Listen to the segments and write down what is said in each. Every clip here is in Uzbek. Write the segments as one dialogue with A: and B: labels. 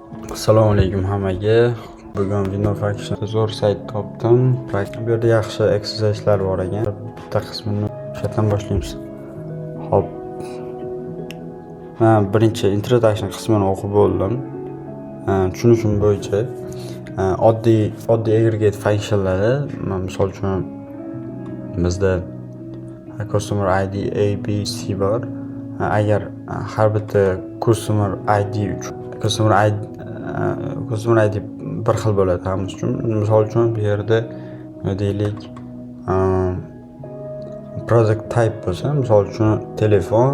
A: Assalomu alaykum hammaga. Bugun Windows Action zo'r sayt topdim. Bu yerda yaxshi exercise'lar bor ekan. Bitta qismini o'shadan boshlaymiz. Hop. Men birinchi introduction qismini o'qib bo'ldim. Tushunishim bo'yicha oddiy aggregate functionlari, misol uchun bizda customer ID A, B, C bor. Agar har bitta customer ID bir xil bo'ladi hammasi uchun. Misol uchun bu yerda deylik product type bo'lsa, misol uchun telefon,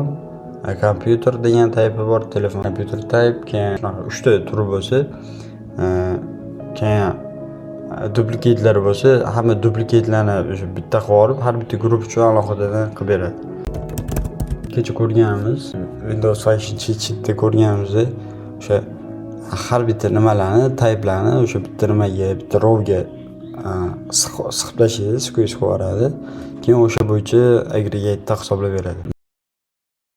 A: kompyuter degan type bor, telefon, kompyuter type, keyin 3 ta turi bo'lsa, keyin duplikatlar bo'lsa, hamma duplikatlarni o'sha bitta qilib olib, har bitta guruh uchun alohida qilib beradi. Kecha ko'rganimiz Windows Function sheetda ko'rganimizda o'sha har bitta nimalarni, typelarni o'sha bitta nimaga, bitta rowga siqib tashlaydi, siqib yuboradi. Keyin o'sha bo'yicha aggregate'da hisoblab beradi.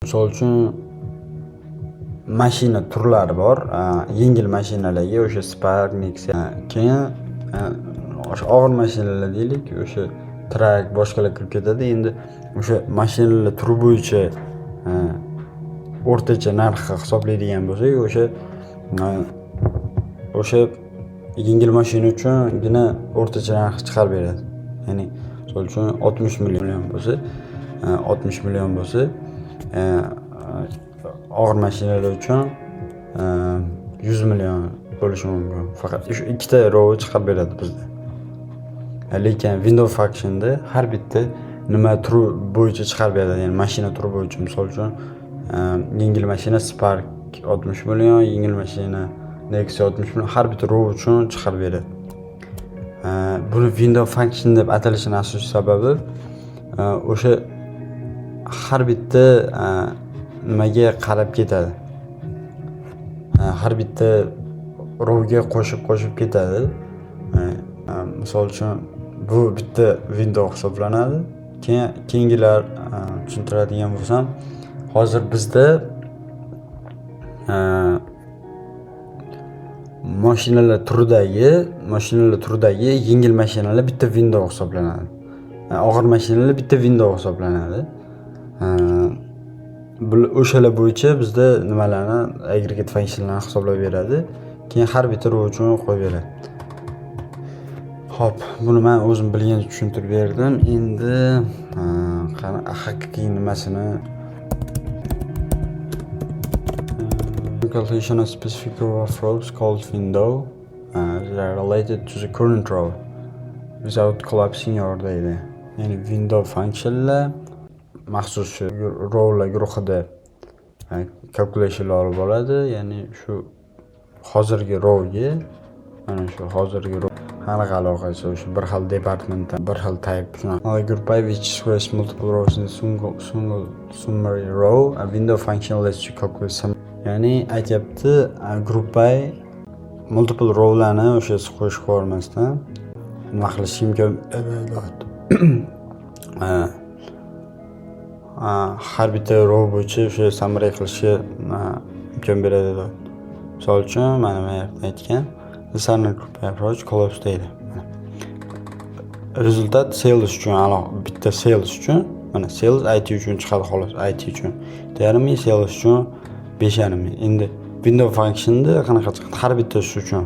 A: Misol uchun mashina turlari bor. Yengil mashinalarga o'sha Spark, Nexia, keyin o'sha og'ir mashinalar deylik, o'sha Track, boshqalar kirib ketadi. Endi o'sha mashinalar turi bo'yicha o'rtacha narxni hisoblaydigan bo'lsak, o'sha yengil mashina uchungina o'rtacha narx chiqarib beradi. Ya'ni misol uchun 60 million bo'lsa, 60 million bo'lsa, og'ir mashinalar uchun 100 million bo'lishi mumkin. Faqat shu ikkita row chiqarib beradi bizda. Lekin Windows Functionda har bitta nima turi bo'yicha chiqarib beradi. Ya'ni mashina turi bo'yicha, misol uchun yengil mashina Spark 60 million, yengil mashina Nexia 60 million, har bitta row uchun chiqarib beradi. Buni Windows Function deb atalishining asosiy sababi o'sha har bitta nimaga qarab ketadi. Har bitta rowga qo'shib ketadi. Misol uchun bu bitta window hisoblanadi. Keyingilar tushuntiradigan bo'lsam, hozir bizda mashinalar turidagi yengil mashinalar bitta window hisoblanadi. Og'ir mashinalar bitta window hisoblanadi. O'shalar bo'yicha bizda nimalarni, aggregate functionlarni hisoblab beradi. Keyin har bitta row uchun qo'yib beradi. Hop, buni men o'zim bilgancha tushuntirib berdim. Endi qani haqiqiy nimasini calculation of specific row of rows called window they are related to the current row without collapsing your data. Ya'ni window functionlar maxsus rowlar guruhida calculationlar olib boradi. Ya'ni shu hozirgi rowga, mana shu hozirgi row qanaqa aloqasi, o'sha bir xil department, bir xil type, shunaqa. Group by which squares multiple rows in a single summary row, a window function lets you calculate some. Ya'ni aytyapti, group by multiple rowlarni o'sha qo'shib ko'rmasdan nima qilish imkon har bitta row bo'yicha o'sha summary qilishga imkon beradi. Misol uchun mana bu yerda aytgan linear group by approach collapse deydi. Rezultat sales uchun, bitta sales uchun, mana sales IT uchun chiqadi xolos, IT uchun 5.5, sales uchun 5.5. Endi window functionda qanaqa chiqadi? Har bittasi uchun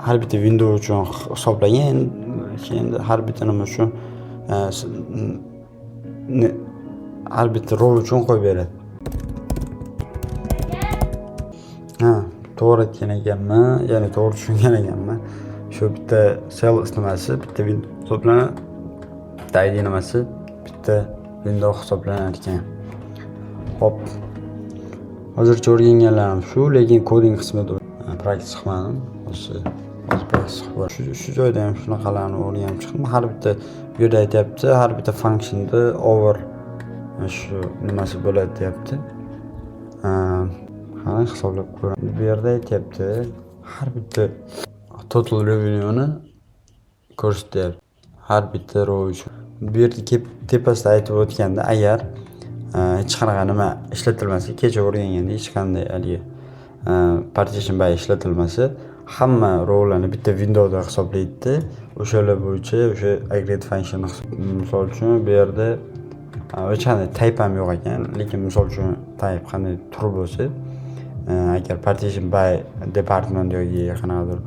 A: har bitta window uchun hisoblangan. Endi har bitta nima uchun har bitta row uchun qo'yib beradi. To'g'ri aytgan ekanman, ya'ni to'g'ri tushungan ekanman. Shu bitta sales nimasi bitta window hisoblanadi, bitta ID nimasi bitta window hisoblanar ekan. Hop. Hozircha o'rganganlarim shu, lekin coding qismida praktik qilmadim. Shu joyda ham shunaqalarni o'rganib chiqdim. Har bitta bu yerda aytyapti, har bitta functionda over shu nimasi bo'ladi deyapti. Qani hisoblab ko'raman. Bu yerda aytyapti, har bitta total revenue'ni ko'rsatyapti. Har bitta row uchun. Bu yerda tepasida aytib o'tganda, agar hech qanaqa nima ishlatilmasa, kecha o'rganganda hech qanday haligi partition by ishlatilmasi hamma rowlarni bitta windowda hisoblaydi. O'shalar bo'yicha o'sha aggregate function misol uchun bu yerda o'chani type ham yo'q ekan, lekin misol uchun type qanday tur bo'lsa, agar partition by department yoki qanaqadir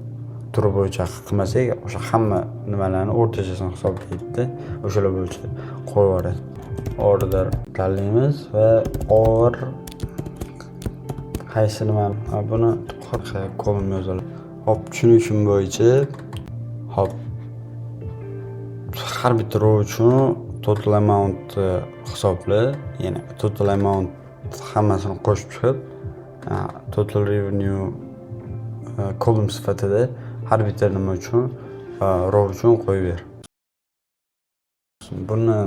A: turi bo'yicha qilmasak, o'sha hamma nimalarni o'rtachasini hisoblaydi. O'shalar bo'yicha qo'yib yuboradi. Order tanlaymiz va or qaysi nimani buni kolon yoziladi. Hop, tushunishim bo'yicha hop har bitta row uchun total amount hisobla, ya'ni total amount hammasini qo'shib chiqib total revenue column sifatida har bitta nima uchun row uchun qo'yib ber. Buni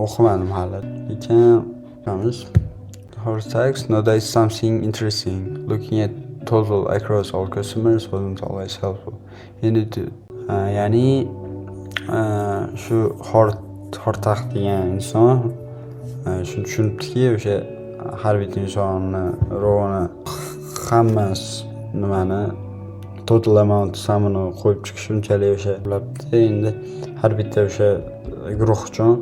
A: o'qimadim hali, lekin qamiz. Horse tags, notice something interesting. Looking at total across all customers wasn't always helpful. Ya'ni shu hortaq degan inson shuni tushunibdiki, o'sha har bitta insonni rowni hammasi nimani total amount samini qo'yib chiqish unchalik o'sha bilibdi. Endi har bitta o'sha guruh uchun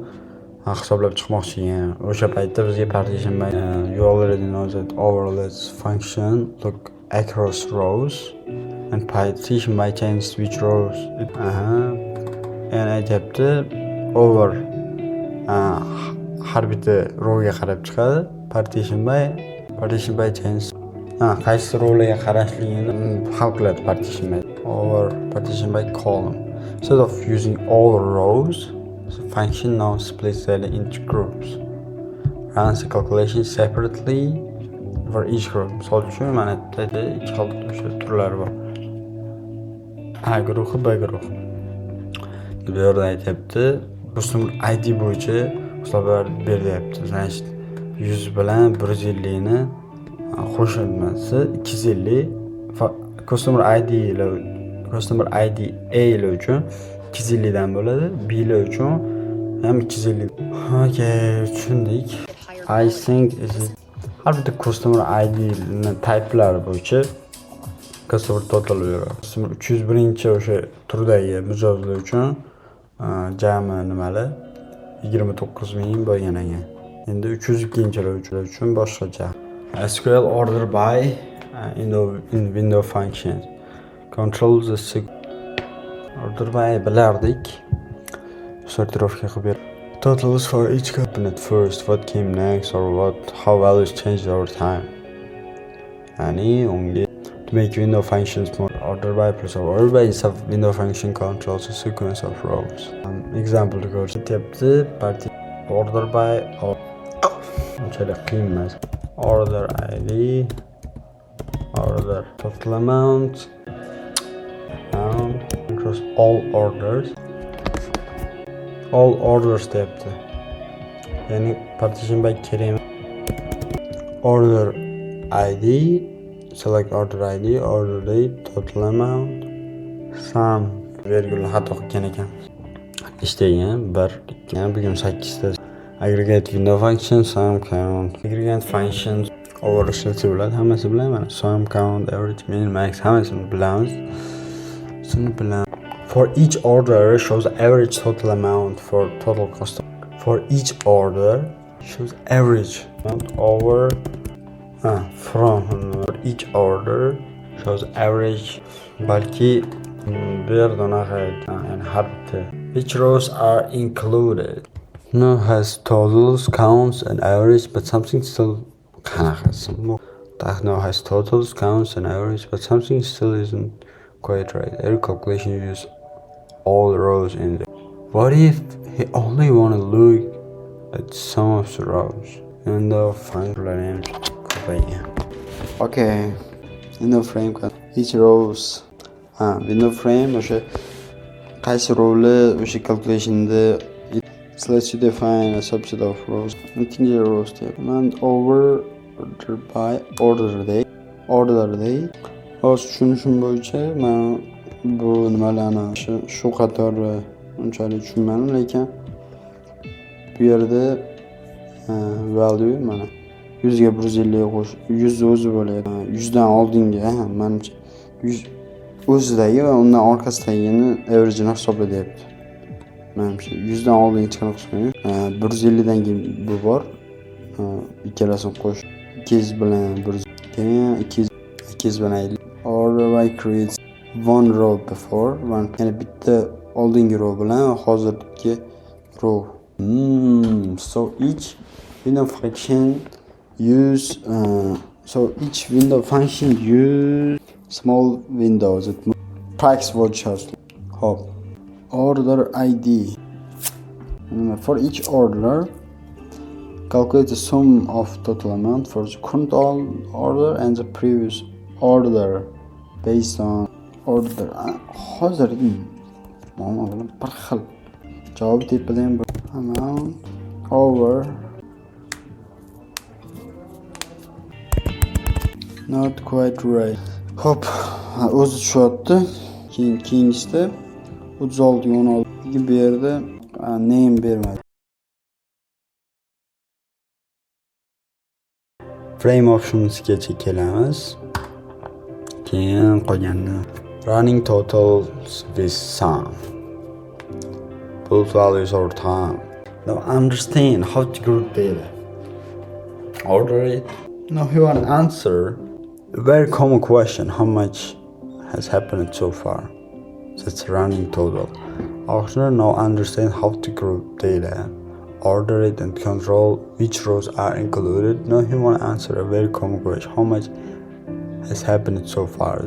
A: hisoblab chiqmoqchi ekan. O'sha paytda bizga partition by you already know that overlays function look across rows and partition by change which rows. Yani aytyapti over har bitta rowga qarab chiqadi. Partition by change qaysi rowlarga qarashligini hal qiladi partition by. Over partition by column. Instead of using all rows, the function now splits them into groups. Runs the calculation separately for each group. Misol uchun mana bitta ikki xil o'sha turlar bor. A guruhi, B guruhi. Bu yerda aytyapti, customer ID bo'yicha hisoblar beryapti. Значит, 100 bilan 150 ni qo'shilmasi 250 customer ID A uchun 250 dan bo'ladi, B uchun ham 250. Okay, tushundik. I think har bitta customer ID ni typelari bo'yicha customer total beradi. Customer 301 o'sha turdagi mijozlar uchun jami nimali 29000 bo'lgan ekan. Endi 302-lar uchun boshqacha. SQL order by in window functions controls the order by bilardik. Sortirovka qilib ber. Totals for each component first, what came next or how values changed over time. Yani unga to make window functions more order by plus order by itself window function controls a sequence of rows. Example to go to party order by or order ID, order total amount across all orders deyapti. Ya'ni partition by kerak. Order ID, select order ID, order date, total amount, sum, virgül xato qilgan ekan. Ishtagan 1, 2, bugun 8 ta. Aggregate window function, sum count. Aggregate functions over ishlatib hammasi bilan sum count, average, min, max hammasini bilamiz. For each order shows average total amount for total cost. For each order shows average amount over from. For each order shows average balki bu yerda and har bitta. Which rows are included? No has totals, counts and average, but something still no has totals, counts and average, but something still isn't quite right. Every calculation uses all the rows in there. What if he only want to look at some of the rows? In the function okay, in the frame each rows window frame o'sha qaysi rowli o'sha calculationda lets you define a subset of rows. Integer rows command over order by order day. O'z tushunishim bo'yicha men bu nimalarni shu qatori unchalik tushunmadim, lekin bu yerda value mana 100'ga 150 qo'sh. 100 o'zi bo'ladi. 100 dan oldingi, menimcha 100 o'zidagi va undan orqasidagini average hisobla deyapti. Menimcha 100 dan oldingi hech qanaqa qismaydi. 150 dan keyin bu bor. Ikkalasini qo'sh. 200 bilan 100. Keyin 200 bilan 50. Order by creates one row before one. Ya'ni bitta oldingi row bilan hozirgi row. So each window function use small windows. It price vouchers. Hop. Order ID. For each order, calculate the sum of total amount for the current order and the previous order based on order. Hozir mana bilan bir xil. Javob tepada ham amount over not quite right. Hop, o'zi tushyapti. Keyingisida 36 16 bu yerda name bermadi. Frame optionsgacha kelamiz. Keyin qolganini running totals with sum. Both values over time. Now understand how to group data. Order it. Now you want to answer a very common question: how much has happened so far? That's running total. After now understand how to group data, order it and control which rows are included. Now you want to answer a very common question: how much has happened so far?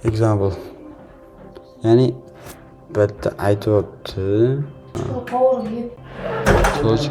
A: Example. Yani bitta aytibdi. Soch